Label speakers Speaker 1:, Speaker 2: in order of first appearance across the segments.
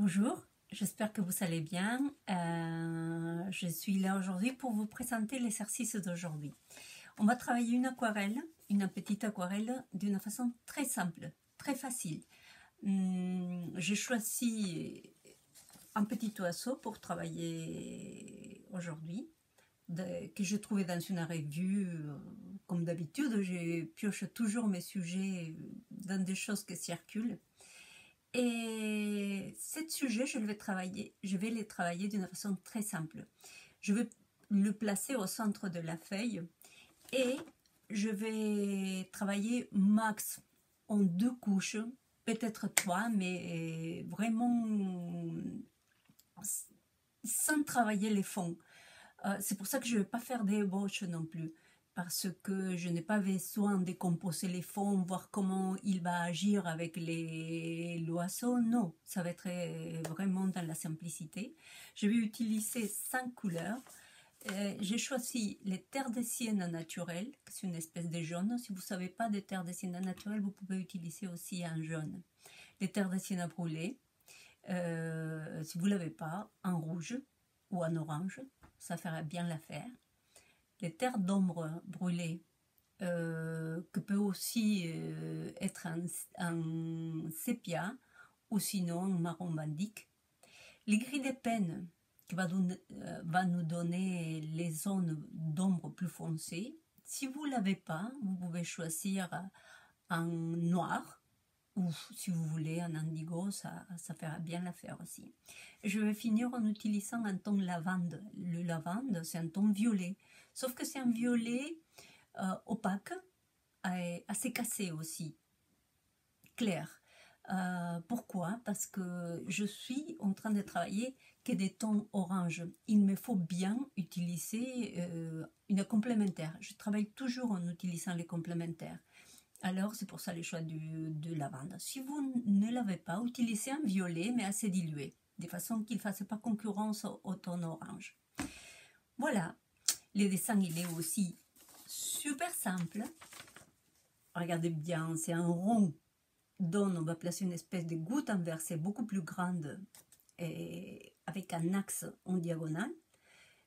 Speaker 1: Bonjour, j'espère que vous allez bien. Je suis là aujourd'hui pour vous présenter l'exercice d'aujourd'hui. On va travailler une petite aquarelle d'une façon très simple, très facile. J'ai choisi un petit oiseau pour travailler aujourd'hui, que j'ai trouvé dans une revue. Comme d'habitude, je pioche toujours mes sujets dans des choses qui circulent. Et ce sujet, je vais les travailler d'une façon très simple. Je vais le placer au centre de la feuille et je vais travailler max en 2 couches, peut-être 3, mais vraiment sans travailler les fonds. C'est pour ça que je ne vais pas faire des ébauches non plus, parce que je n'ai pas besoin de composer les fonds, voir comment il va agir avec l'oiseau. Non, ça va être vraiment dans la simplicité. Je vais utiliser 5 couleurs. J'ai choisi les terres de sienne naturelles, c'est une espèce de jaune. Si vous ne savez pas de terres de sienne naturelles, vous pouvez utiliser aussi un jaune. Les terres de sienne brûlées, si vous ne l'avez pas, en rouge ou en orange, ça ferait bien l'affaire. Les terres d'ombre brûlées, que peut aussi être un sépia ou sinon un marron bandique. Les gris d'épine qui va nous donner les zones d'ombre plus foncées. Si vous ne l'avez pas, vous pouvez choisir un noir, ou si vous voulez un indigo, ça fera bien l'affaire aussi. Je vais finir en utilisant un ton lavande. Le lavande, c'est un ton violet, sauf que c'est un violet opaque, assez cassé aussi, clair. Pourquoi? Parce que je suis en train de travailler que des tons orange. Il me faut bien utiliser une complémentaire. Je travaille toujours en utilisant les complémentaires. Alors, c'est pour ça le choix de lavande. Si vous ne l'avez pas, utilisez un violet, mais assez dilué, de façon qu'il ne fasse pas concurrence au ton orange. Voilà, le dessin, il est aussi super simple. Regardez bien, c'est un rond dont on va placer une espèce de goutte inversée beaucoup plus grande et avec un axe en diagonale.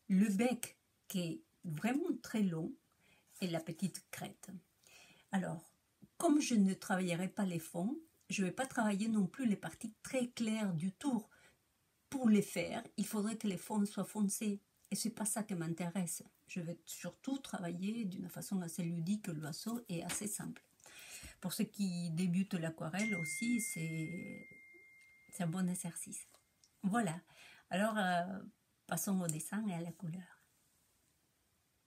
Speaker 1: Le bec qui est vraiment très long et la petite crête. Alors, comme je ne travaillerai pas les fonds, je ne vais pas travailler non plus les parties très claires du tour. Pour les faire, il faudrait que les fonds soient foncés. Et ce n'est pas ça qui m'intéresse. Je vais surtout travailler d'une façon assez ludique l'oiseau et assez simple. Pour ceux qui débutent l'aquarelle aussi, c'est un bon exercice. Voilà. Alors, passons au dessin et à la couleur.